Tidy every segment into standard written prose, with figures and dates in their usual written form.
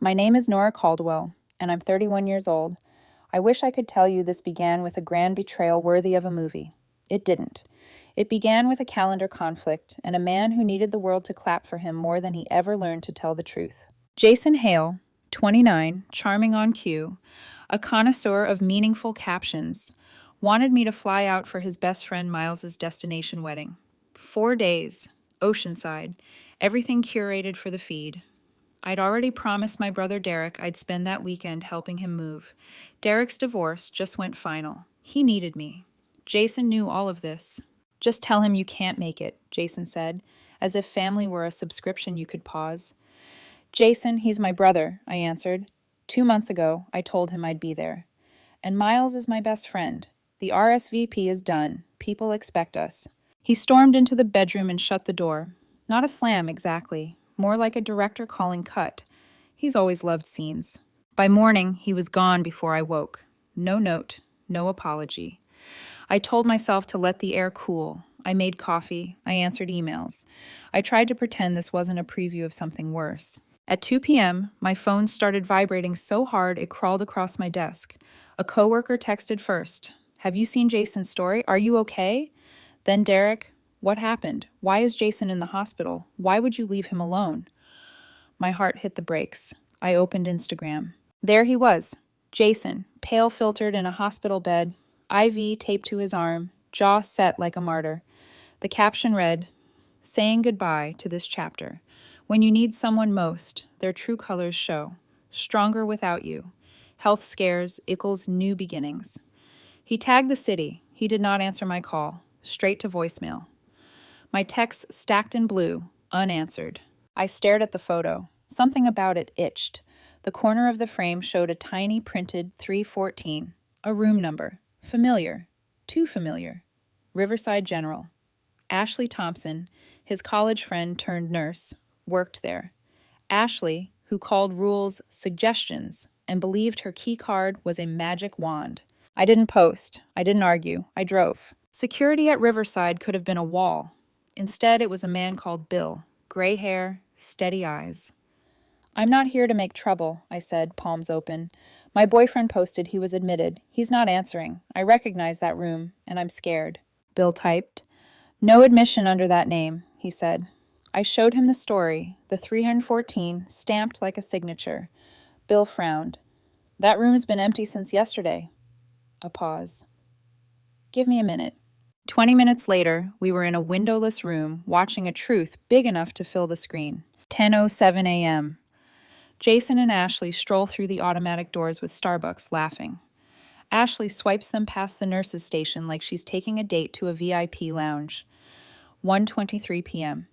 My name is Nora Caldwell, and I'm 31 years old. I wish I could tell you this began with a grand betrayal worthy of a movie. It didn't. It began with a calendar conflict and a man who needed the world to clap for him more than he ever learned to tell the truth. Jason Hale, 29, charming on cue, a connoisseur of meaningful captions, wanted me to fly out for his best friend Miles's destination wedding. 4 days, Oceanside, everything curated for the feed. I'd already promised my brother Derek I'd spend that weekend helping him move. Derek's divorce just went final. He needed me. Jason knew all of this. Just tell him you can't make it, Jason said, as if family were a subscription you could pause. Jason, he's my brother, I answered. 2 months ago, I told him I'd be there. And Miles is my best friend. The RSVP is done. People expect us. He stormed into the bedroom and shut the door. Not a slam, exactly. More like a director calling cut. He's always loved scenes. By morning, he was gone before I woke. No note, no apology. I told myself to let the air cool. I made coffee. I answered emails. I tried to pretend this wasn't a preview of something worse. At 2 p.m., my phone started vibrating so hard it crawled across my desk. A coworker texted first. Have you seen Jason's story? Are you okay? Then Derek. What happened? Why is Jason in the hospital? Why would you leave him alone? My heart hit the brakes. I opened Instagram. There he was. Jason, pale filtered in a hospital bed, IV taped to his arm, jaw set like a martyr. The caption read, saying goodbye to this chapter. When you need someone most, their true colors show. Stronger without you. Health scares equals new beginnings. He tagged the city. He did not answer my call. Straight to voicemail. My texts stacked in blue, unanswered. I stared at the photo. Something about it itched. The corner of the frame showed a tiny printed 314, a room number. Familiar. Too familiar. Riverside General. Ashley Thompson, his college friend turned nurse, worked there. Ashley, who called rules suggestions and believed her key card was a magic wand. I didn't post. I didn't argue. I drove. Security at Riverside could have been a wall. Instead, it was a man called Bill. Gray hair, steady eyes. I'm not here to make trouble, I said, palms open. My boyfriend posted he was admitted. He's not answering. I recognize that room, and I'm scared. Bill typed. No admission under that name, he said. I showed him the story, the 314, stamped like a signature. Bill frowned. That room's been empty since yesterday. A pause. Give me a minute. 20 minutes later, we were in a windowless room watching a truth big enough to fill the screen. 10:07 a.m. Jason and Ashley stroll through the automatic doors with Starbucks, laughing. Ashley swipes them past the nurse's station like she's taking a date to a VIP lounge. 1:23 p.m.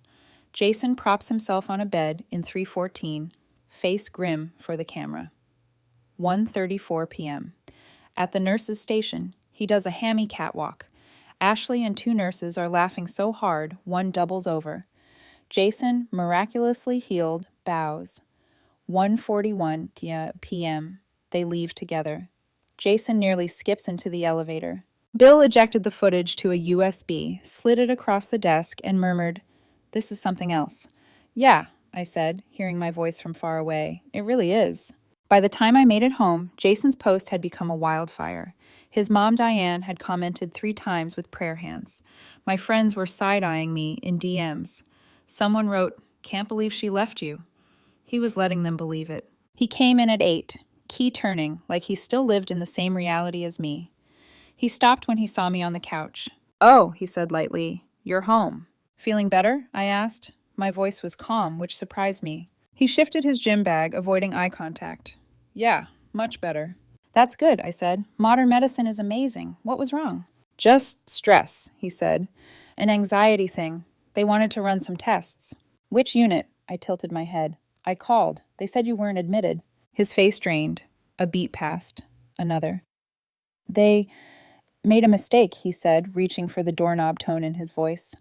Jason props himself on a bed in 314, face grim for the camera. 1:34 p.m. At the nurse's station, he does a hammy catwalk. Ashley and 2 nurses are laughing so hard, one doubles over. Jason, miraculously healed, bows. 1:41 p.m. They leave together. Jason nearly skips into the elevator. Bill ejected the footage to a USB, slid it across the desk, and murmured, "This is something else." "Yeah," I said, hearing my voice from far away. "It really is." By the time I made it home, Jason's post had become a wildfire. His mom, Diane, had commented 3 times with prayer hands. My friends were side-eyeing me in DMs. Someone wrote, "Can't believe she left you." He was letting them believe it. He came in at 8, key turning, like he still lived in the same reality as me. He stopped when he saw me on the couch. "Oh," he said lightly, "you're home." "Feeling better?" I asked. My voice was calm, which surprised me. He shifted his gym bag, avoiding eye contact. "Yeah, much better." "That's good," I said. "Modern medicine is amazing. What was wrong?" "Just stress," he said. "An anxiety thing. They wanted to run some tests." "Which unit?" I tilted my head. "I called. They said you weren't admitted." His face drained. A beat passed. Another. "They made a mistake," he said, reaching for the doorknob tone in his voice.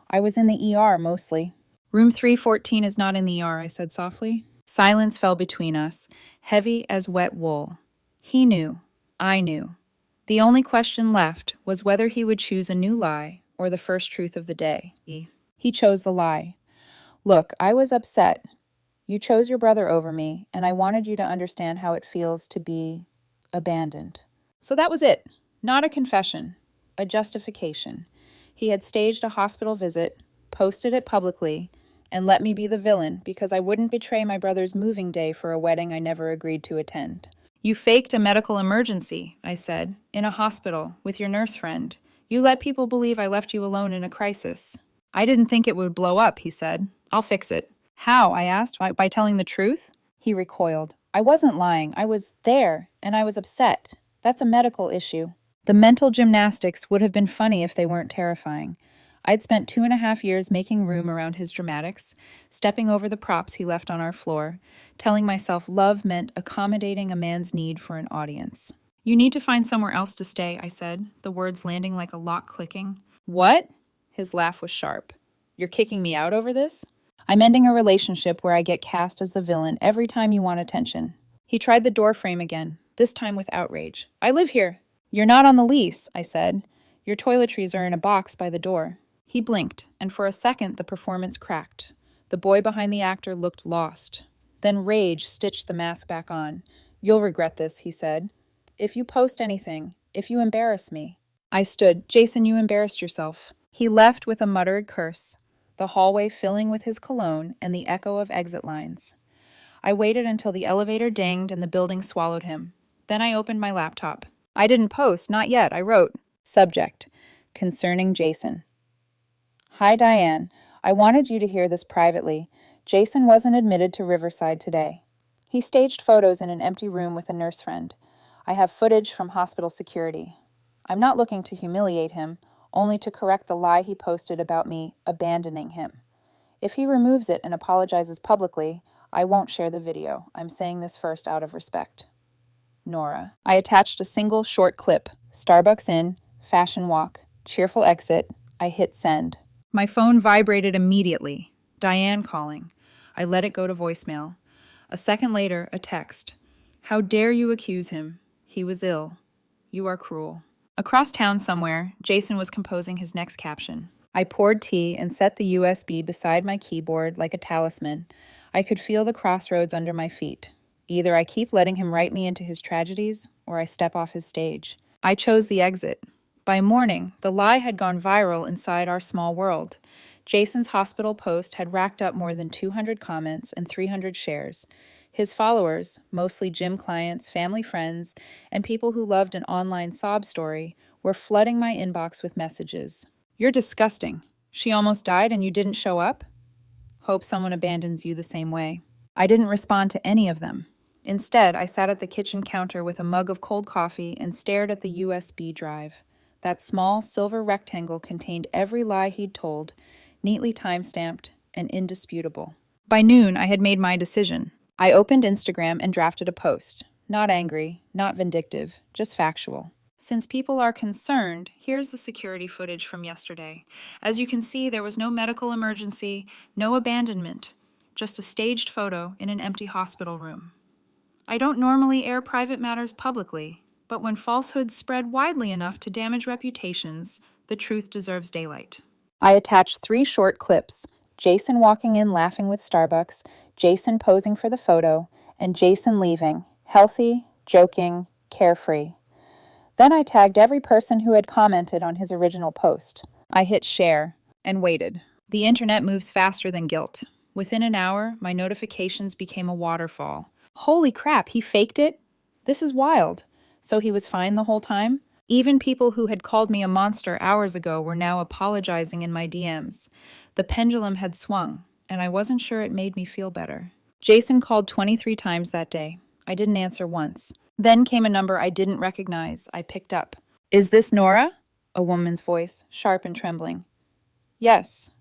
"I was in the ER mostly." "Room 314 is not in the ER," I said softly. Silence fell between us, heavy as wet wool. He knew. I knew. The only question left was whether he would choose a new lie or the first truth of the day. He chose the lie. "Look, I was upset. You chose your brother over me, and I wanted you to understand how it feels to be abandoned. So that was it. Not a confession, a justification. He had staged a hospital visit, posted it publicly, and let me be the villain because I wouldn't betray my brother's moving day for a wedding I never agreed to attend. You faked a medical emergency, I said, in a hospital with your nurse friend. You let people believe I left you alone in a crisis. I didn't think it would blow up, he said. I'll fix it. How? I asked. By telling the truth? He recoiled. I wasn't lying. I was there, and I was upset. That's a medical issue. The mental gymnastics would have been funny if they weren't terrifying. I'd spent 2.5 years making room around his dramatics, stepping over the props he left on our floor, telling myself love meant accommodating a man's need for an audience. You need to find somewhere else to stay, I said, the words landing like a lock clicking. What? His laugh was sharp. You're kicking me out over this? I'm ending a relationship where I get cast as the villain every time you want attention. He tried the door frame again, this time with outrage. I live here. You're not on the lease, I said. Your toiletries are in a box by the door. He blinked, and for a second the performance cracked. The boy behind the actor looked lost. Then rage stitched the mask back on. You'll regret this, he said. If you post anything, if you embarrass me. I stood. Jason, you embarrassed yourself. He left with a muttered curse, the hallway filling with his cologne and the echo of exit lines. I waited until the elevator dinged and the building swallowed him. Then I opened my laptop. I didn't post, not yet. I wrote, Subject, concerning Jason. Hi, Diane. I wanted you to hear this privately. Jason wasn't admitted to Riverside today. He staged photos in an empty room with a nurse friend. I have footage from hospital security. I'm not looking to humiliate him, only to correct the lie he posted about me abandoning him. If he removes it and apologizes publicly, I won't share the video. I'm saying this first out of respect. Nora. I attached a single short clip. Starbucks in, fashion walk, cheerful exit. I hit send. My phone vibrated immediately. Diane calling. I let it go to voicemail. A second later, a text. How dare you accuse him? He was ill. You are cruel. Across town somewhere, Jason was composing his next caption. I poured tea and set the USB beside my keyboard like a talisman. I could feel the crossroads under my feet. Either I keep letting him write me into his tragedies, or I step off his stage. I chose the exit. By morning, the lie had gone viral inside our small world. Jason's hospital post had racked up more than 200 comments and 300 shares. His followers, mostly gym clients, family friends, and people who loved an online sob story, were flooding my inbox with messages. You're disgusting. She almost died and you didn't show up? Hope someone abandons you the same way. I didn't respond to any of them. Instead, I sat at the kitchen counter with a mug of cold coffee and stared at the USB drive. That small silver rectangle contained every lie he'd told, neatly time-stamped and indisputable. By noon, I had made my decision. I opened Instagram and drafted a post. Not angry, not vindictive, just factual. Since people are concerned, here's the security footage from yesterday. As you can see, there was no medical emergency, no abandonment, just a staged photo in an empty hospital room. I don't normally air private matters publicly, but when falsehoods spread widely enough to damage reputations, the truth deserves daylight. I attached 3 short clips, Jason walking in laughing with Starbucks, Jason posing for the photo, and Jason leaving, healthy, joking, carefree. Then I tagged every person who had commented on his original post. I hit share and waited. The internet moves faster than guilt. Within an hour, my notifications became a waterfall. Holy crap, he faked it? This is wild. So he was fine the whole time? Even people who had called me a monster hours ago were now apologizing in my DMs. The pendulum had swung, and I wasn't sure it made me feel better. Jason called 23 times that day. I didn't answer once. Then came a number I didn't recognize. I picked up. Is this Nora? A woman's voice, sharp and trembling. Yes.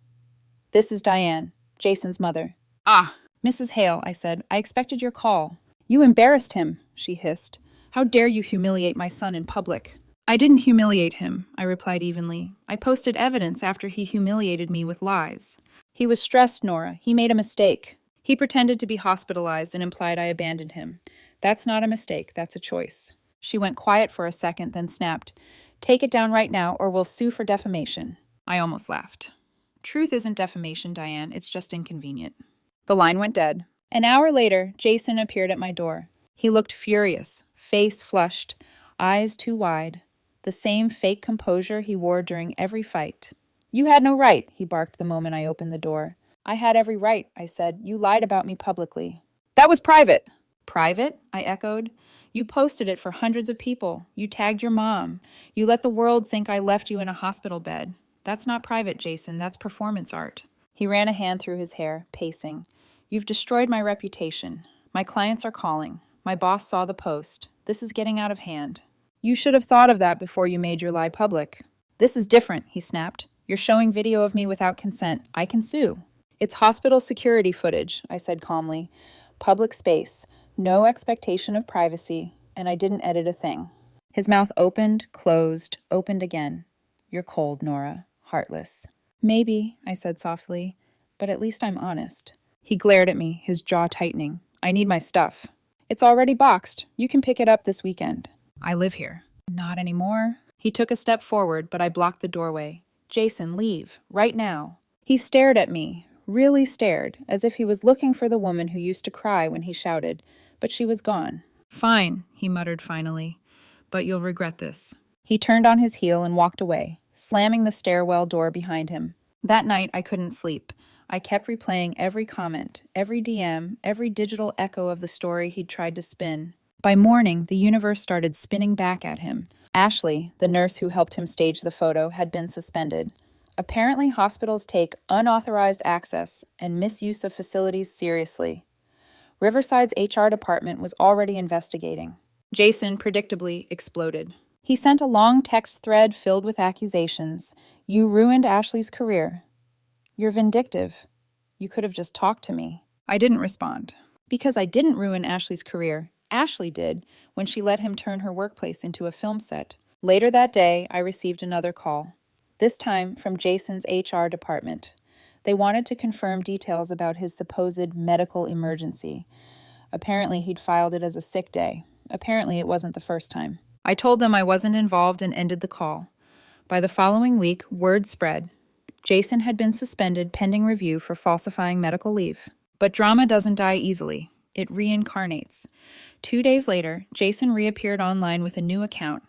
This is Diane, Jason's mother. Ah, Mrs. Hale, I said. I expected your call. You embarrassed him, she hissed. How dare you humiliate my son in public? I didn't humiliate him, I replied evenly. I posted evidence after he humiliated me with lies. He was stressed, Nora. He made a mistake. He pretended to be hospitalized and implied I abandoned him. That's not a mistake, that's a choice. She went quiet for a second, then snapped. Take it down right now or we'll sue for defamation. I almost laughed. Truth isn't defamation, Diane. It's just inconvenient. The line went dead. An hour later, Jason appeared at my door. He looked furious, face flushed, eyes too wide, the same fake composure he wore during every fight. "You had no right," he barked the moment I opened the door. "I had every right," I said. "You lied about me publicly." "That was private." "Private?" I echoed. "You posted it for hundreds of people. You tagged your mom. You let the world think I left you in a hospital bed. That's not private, Jason. That's performance art." He ran a hand through his hair, pacing. "You've destroyed my reputation. My clients are calling. My boss saw the post. This is getting out of hand. You should have thought of that before you made your lie public." "This is different," he snapped. "You're showing video of me without consent. I can sue." "It's hospital security footage," I said calmly. "Public space. No expectation of privacy, and I didn't edit a thing." His mouth opened, closed, opened again. "You're cold, Nora. Heartless." "Maybe," I said softly, "but at least I'm honest." He glared at me, his jaw tightening. "I need my stuff." "It's already boxed. You can pick it up this weekend." "I live here." "Not anymore." He took a step forward, but I blocked the doorway. "Jason, leave. Right now." He stared at me, really stared, as if he was looking for the woman who used to cry when he shouted, but she was gone. "Fine," he muttered finally, "but you'll regret this." He turned on his heel and walked away, slamming the stairwell door behind him. That night, I couldn't sleep. I kept replaying every comment, every DM, every digital echo of the story he'd tried to spin. By morning, the universe started spinning back at him. Ashley, the nurse who helped him stage the photo, had been suspended. Apparently, hospitals take unauthorized access and misuse of facilities seriously. Riverside's HR department was already investigating. Jason, predictably, exploded. He sent a long text thread filled with accusations. "You ruined Ashley's career. You're vindictive. You could have just talked to me." I didn't respond. Because I didn't ruin Ashley's career. Ashley did, when she let him turn her workplace into a film set. Later that day, I received another call. This time from Jason's HR department. They wanted to confirm details about his supposed medical emergency. Apparently, he'd filed it as a sick day. Apparently, it wasn't the first time. I told them I wasn't involved and ended the call. By the following week, word spread. Jason had been suspended pending review for falsifying medical leave. But drama doesn't die easily. It reincarnates. 2 days later, Jason reappeared online with a new account,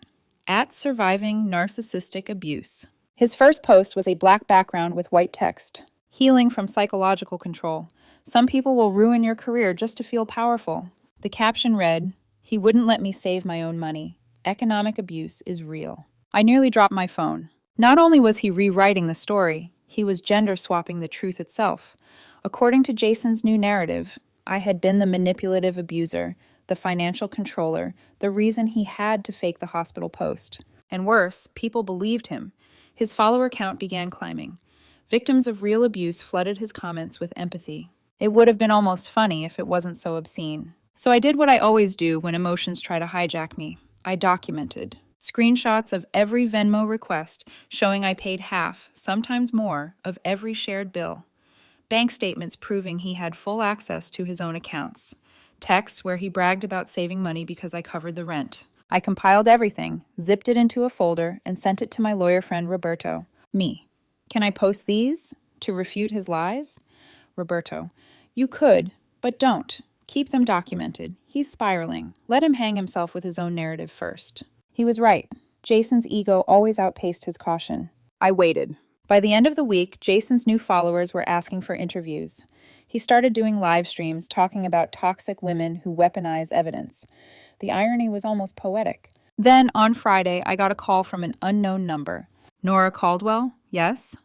@surviving narcissistic abuse. His first post was a black background with white text. "Healing from psychological control. Some people will ruin your career just to feel powerful." The caption read, "He wouldn't let me save my own money. Economic abuse is real." I nearly dropped my phone. Not only was he rewriting the story, he was gender swapping the truth itself. According to Jason's new narrative, I had been the manipulative abuser, the financial controller, the reason he had to fake the hospital post. And worse, people believed him. His follower count began climbing. Victims of real abuse flooded his comments with empathy. It would have been almost funny if it wasn't so obscene. So I did what I always do when emotions try to hijack me. I documented. Screenshots of every Venmo request showing I paid half, sometimes more, of every shared bill. Bank statements proving he had full access to his own accounts. Texts where he bragged about saving money because I covered the rent. I compiled everything, zipped it into a folder, and sent it to my lawyer friend Roberto. Me. "Can I post these to refute his lies?" Roberto. "You could, but don't. Keep them documented. He's spiraling. Let him hang himself with his own narrative first." He was right. Jason's ego always outpaced his caution. I waited. By the end of the week, Jason's new followers were asking for interviews. He started doing live streams talking about toxic women who weaponize evidence. The irony was almost poetic. Then, on Friday, I got a call from an unknown number. "Nora Caldwell? Yes?"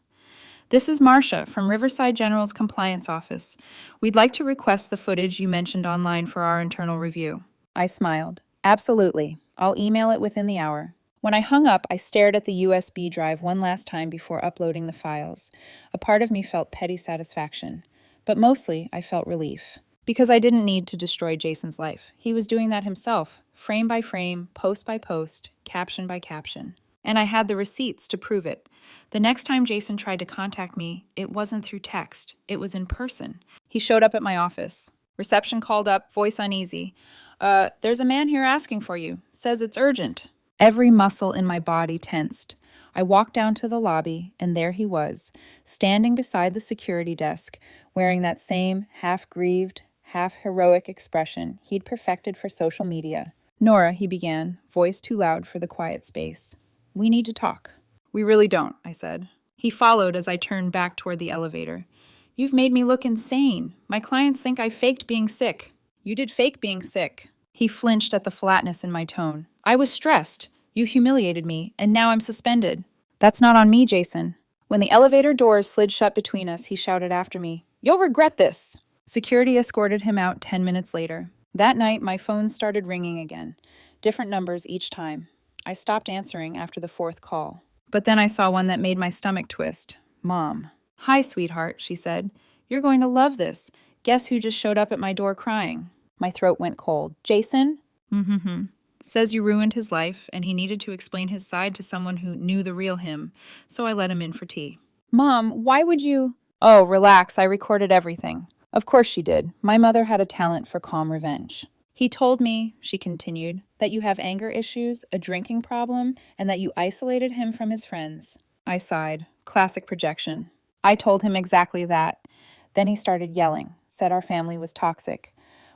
"This is Marcia from Riverside General's compliance office. We'd like to request the footage you mentioned online for our internal review." I smiled. "Absolutely. I'll email it within the hour." When I hung up, I stared at the USB drive one last time before uploading the files. A part of me felt petty satisfaction, but mostly I felt relief. Because I didn't need to destroy Jason's life. He was doing that himself, frame by frame, post by post, caption by caption. And I had the receipts to prove it. The next time Jason tried to contact me, it wasn't through text. It was in person. He showed up at my office. Reception called up, voice uneasy. There's a man here asking for you. Says it's urgent." Every muscle in my body tensed. I walked down to the lobby, and there he was, standing beside the security desk, wearing that same half-grieved, half-heroic expression he'd perfected for social media. "Nora," he began, voice too loud for the quiet space. "We need to talk." "We really don't," I said. He followed as I turned back toward the elevator. "You've made me look insane. My clients think I faked being sick." "You did fake being sick." He flinched at the flatness in my tone. "I was stressed. You humiliated me, and now I'm suspended." "That's not on me, Jason." When the elevator doors slid shut between us, he shouted after me, "You'll regret this." Security escorted him out 10 minutes later. That night, my phone started ringing again, different numbers each time. I stopped answering after the fourth call. But then I saw one that made my stomach twist. Mom. "Hi, sweetheart," she said. "You're going to love this. Guess who just showed up at my door crying?" My throat went cold. "Jason?" "Mm-hmm. Says you ruined his life, and he needed to explain his side to someone who knew the real him, so I let him in for tea." "Mom, why would you—" "Oh, relax, I recorded everything." Of course she did. My mother had a talent for calm revenge. "He told me," she continued, "that you have anger issues, a drinking problem, and that you isolated him from his friends." I sighed. Classic projection. I told him exactly that. Then he started yelling, said our family was toxic.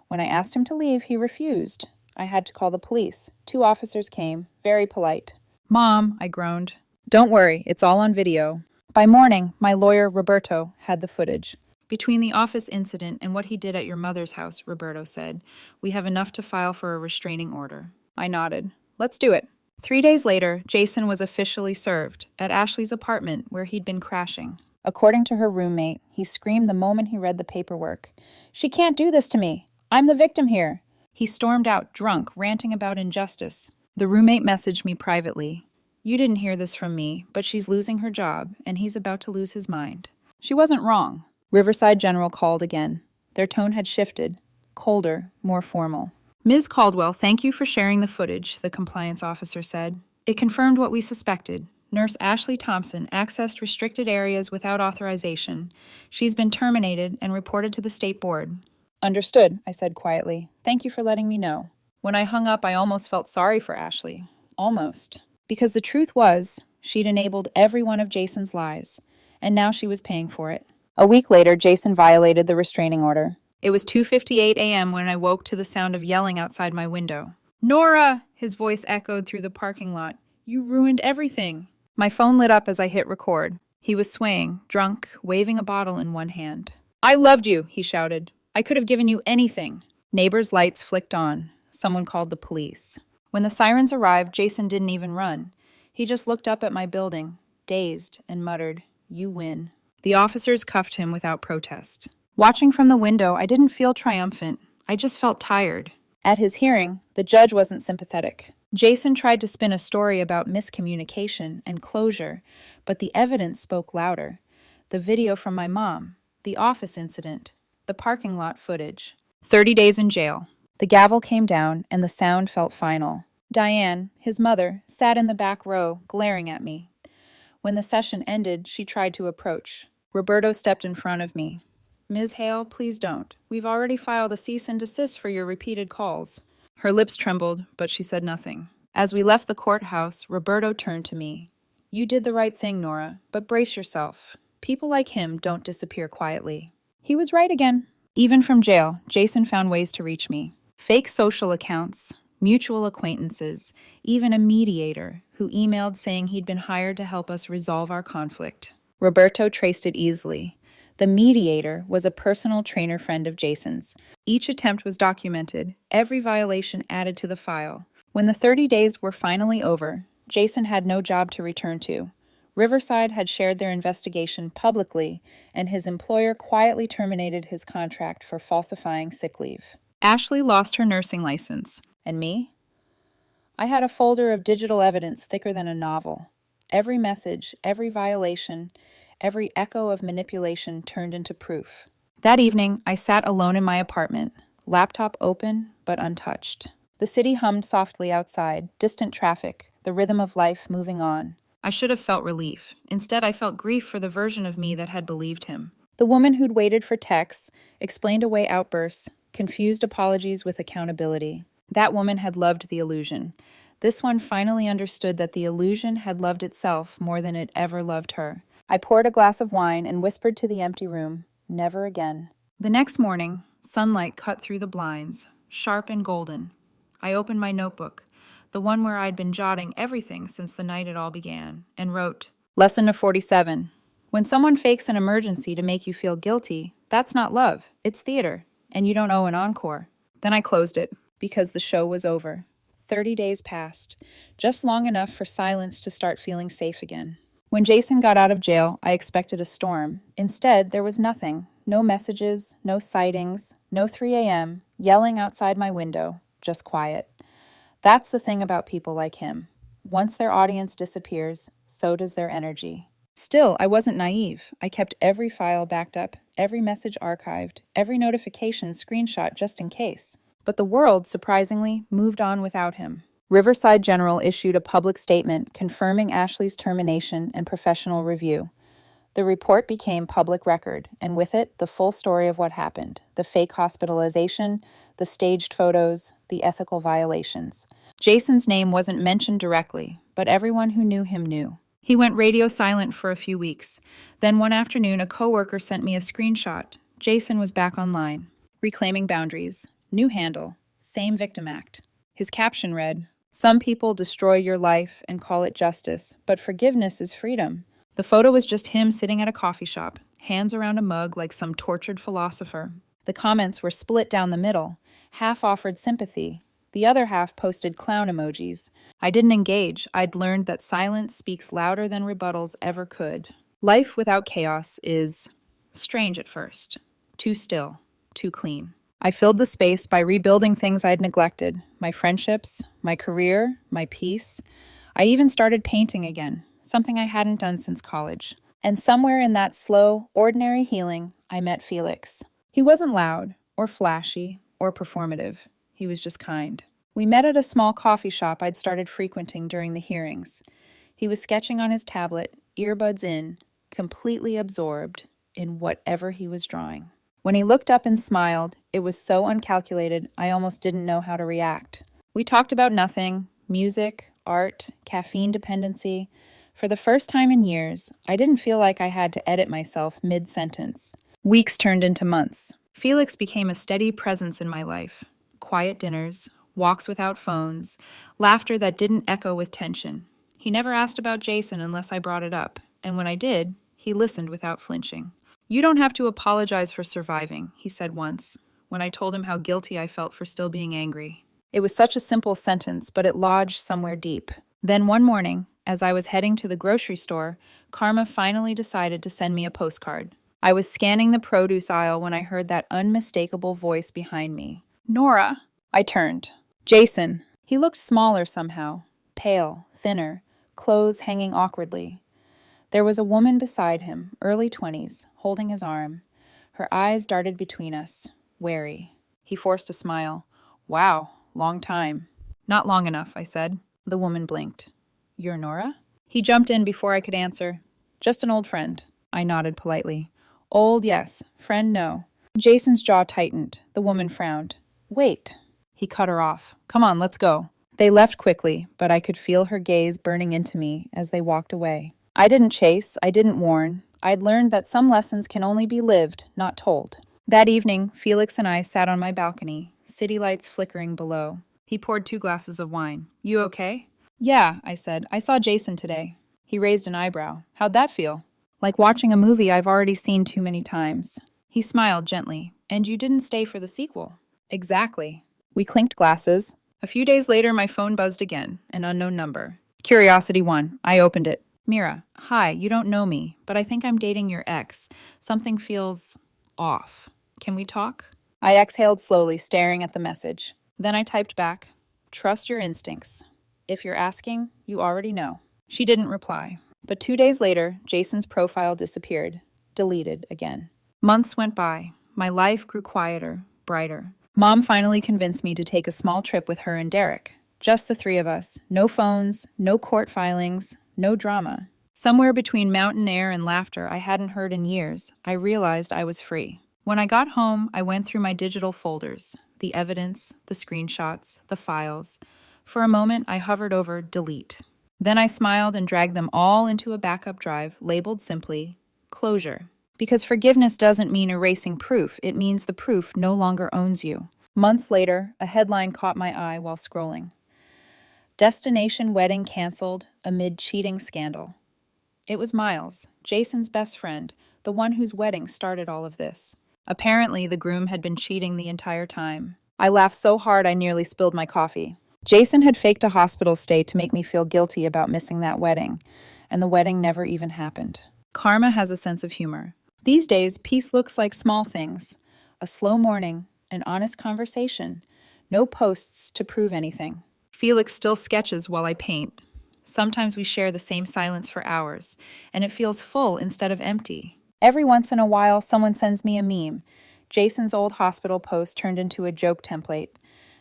When I asked him to leave, he refused. I had to call the police. 2 officers came, very polite. "Mom," I groaned. "Don't worry, it's all on video." By morning, my lawyer, Roberto, had the footage. "Between the office incident and what he did at your mother's house," Roberto said, "we have enough to file for a restraining order." I nodded. "Let's do it." 3 days later, Jason was officially served at Ashley's apartment where he'd been crashing. According to her roommate, he screamed the moment he read the paperwork. "She can't do this to me. I'm the victim here." He stormed out, drunk, ranting about injustice. The roommate messaged me privately. "You didn't hear this from me, but she's losing her job, and he's about to lose his mind." She wasn't wrong. Riverside General called again. Their tone had shifted. Colder, more formal. "Ms. Caldwell, thank you for sharing the footage," the compliance officer said. "It confirmed what we suspected. Nurse Ashley Thompson accessed restricted areas without authorization. She's been terminated and reported to the state board." "Understood," I said quietly. "Thank you for letting me know." When I hung up, I almost felt sorry for Ashley. Almost. Because the truth was, she'd enabled every one of Jason's lies, and now she was paying for it. A week later, Jason violated the restraining order. It was 2:58 a.m. when I woke to the sound of yelling outside my window. "Nora!" His voice echoed through the parking lot. "You ruined everything." My phone lit up as I hit record. He was swaying, drunk, waving a bottle in one hand. "I loved you," he shouted. "I could have given you anything." Neighbors' lights flicked on. Someone called the police. When the sirens arrived, Jason didn't even run. He just looked up at my building, dazed, and muttered, "You win." The officers cuffed him without protest. Watching from the window, I didn't feel triumphant. I just felt tired. At his hearing, the judge wasn't sympathetic. Jason tried to spin a story about miscommunication and closure, but the evidence spoke louder. The video from my mom, the office incident, the parking lot footage. 30 days in jail. The gavel came down, and the sound felt final. Diane, his mother, sat in the back row, glaring at me. When the session ended, she tried to approach. Roberto stepped in front of me. "Ms. Hale, please don't. We've already filed a cease and desist for your repeated calls." Her lips trembled, but she said nothing. As we left the courthouse, Roberto turned to me. "You did the right thing, Nora, but brace yourself. People like him don't disappear quietly." He was right again. Even from jail, Jason found ways to reach me. Fake social accounts, mutual acquaintances, even a mediator who emailed saying he'd been hired to help us resolve our conflict. Roberto traced it easily. The mediator was a personal trainer friend of Jason's. Each attempt was documented, every violation added to the file. When the 30 days were finally over, Jason had no job to return to. Riverside had shared their investigation publicly, and his employer quietly terminated his contract for falsifying sick leave. Ashley lost her nursing license. And me? I had a folder of digital evidence thicker than a novel. Every message, every violation, every echo of manipulation turned into proof. That evening, I sat alone in my apartment, laptop open but untouched. The city hummed softly outside, distant traffic, the rhythm of life moving on. I should have felt relief. Instead, I felt grief for the version of me that had believed him. The woman who'd waited for texts, explained away outbursts, confused apologies with accountability. That woman had loved the illusion. This one finally understood that the illusion had loved itself more than it ever loved her. I poured a glass of wine and whispered to the empty room, "Never again." The next morning, Sunlight cut through the blinds, sharp and golden. I opened my notebook, the one where I'd been jotting everything since the night it all began, and wrote, Lesson of 47. When someone fakes an emergency to make you feel guilty, that's not love, it's theater, and you don't owe an encore. Then I closed it, because the show was over. 30 days passed, just long enough for silence to start feeling safe again. When Jason got out of jail, I expected a storm. Instead, there was nothing. No messages, no sightings, no 3 a.m., yelling outside my window, just quiet. That's the thing about people like him. Once their audience disappears, so does their energy. Still, I wasn't naive. I kept every file backed up, every message archived, every notification screenshot just in case. But the world, surprisingly, moved on without him. Riverside General issued a public statement confirming Ashley's termination and professional review. The report became public record, and with it, the full story of what happened, the fake hospitalization, the staged photos, the ethical violations. Jason's name wasn't mentioned directly, but everyone who knew him knew. He went radio silent for a few weeks. Then one afternoon, a coworker sent me a screenshot. Jason was back online, reclaiming boundaries. New handle, same victim act. His caption read, Some people destroy your life and call it justice, but forgiveness is freedom. The photo was just him sitting at a coffee shop, hands around a mug like some tortured philosopher. The comments were split down the middle. Half offered sympathy. The other half posted clown emojis. I didn't engage. I'd learned that silence speaks louder than rebuttals ever could. Life without chaos is strange at first. Too still. Too clean. I filled the space by rebuilding things I'd neglected. My friendships, my career, my peace. I even started painting again. Something I hadn't done since college. And somewhere in that slow, ordinary healing, I met Felix. He wasn't loud, or flashy, or performative. He was just kind. We met at a small coffee shop I'd started frequenting during the hearings. He was sketching on his tablet, earbuds in, completely absorbed in whatever he was drawing. When he looked up and smiled, it was so uncalculated I almost didn't know how to react. We talked about nothing, music, art, caffeine dependency. For the first time in years, I didn't feel like I had to edit myself mid-sentence. Weeks turned into months. Felix became a steady presence in my life. Quiet dinners, walks without phones, laughter that didn't echo with tension. He never asked about Jason unless I brought it up, and when I did, he listened without flinching. You don't have to apologize for surviving, he said once, when I told him how guilty I felt for still being angry. It was such a simple sentence, but it lodged somewhere deep. Then one morning, as I was heading to the grocery store, Karma finally decided to send me a postcard. I was scanning the produce aisle when I heard that unmistakable voice behind me. Nora! I turned. Jason. He looked smaller somehow. Pale, thinner, clothes hanging awkwardly. There was a woman beside him, early 20s, holding his arm. Her eyes darted between us, wary. He forced a smile. Wow, long time. Not long enough, I said. The woman blinked. You're Nora? He jumped in before I could answer. Just an old friend. I nodded politely. Old, yes. Friend, no. Jason's jaw tightened. The woman frowned. Wait. He cut her off. Come on, let's go. They left quickly, but I could feel her gaze burning into me as they walked away. I didn't chase. I didn't warn. I'd learned that some lessons can only be lived, not told. That evening, Felix and I sat on my balcony, city lights flickering below. He poured 2 glasses of wine. You okay? Yeah, I said. I saw Jason today. He raised an eyebrow. How'd that feel? Like watching a movie I've already seen too many times. He smiled gently. And you didn't stay for the sequel. Exactly. We clinked glasses. A few days later, my phone buzzed again. An unknown number. Curiosity won. I opened it. Mira, hi, you don't know me, but I think I'm dating your ex. Something feels off. Can we talk? I exhaled slowly, staring at the message. Then I typed back, trust your instincts. If you're asking, you already know. She didn't reply. But 2 days later, Jason's profile disappeared. Deleted again. Months went by. My life grew quieter, brighter. Mom finally convinced me to take a small trip with her and Derek. Just the 3 of us. No phones, no court filings, no drama. Somewhere between mountain air and laughter I hadn't heard in years, I realized I was free. When I got home, I went through my digital folders, the evidence, the screenshots, the files. For a moment, I hovered over delete. Then I smiled and dragged them all into a backup drive labeled simply closure. Because forgiveness doesn't mean erasing proof, it means the proof no longer owns you. Months later, a headline caught my eye while scrolling. Destination wedding canceled amid cheating scandal. It was Miles, Jason's best friend, the one whose wedding started all of this. Apparently, the groom had been cheating the entire time. I laughed so hard I nearly spilled my coffee. Jason had faked a hospital stay to make me feel guilty about missing that wedding, and the wedding never even happened. Karma has a sense of humor. These days, peace looks like small things: a slow morning, an honest conversation, no posts to prove anything. Felix still sketches while I paint. Sometimes we share the same silence for hours, and it feels full instead of empty. Every once in a while, someone sends me a meme. Jason's old hospital post turned into a joke template.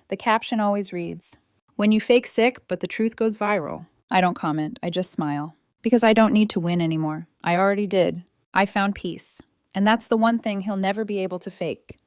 The caption always reads, "When you fake sick, but the truth goes viral." I don't comment, I just smile. Because I don't need to win anymore. I already did. I found peace. And that's the one thing he'll never be able to fake.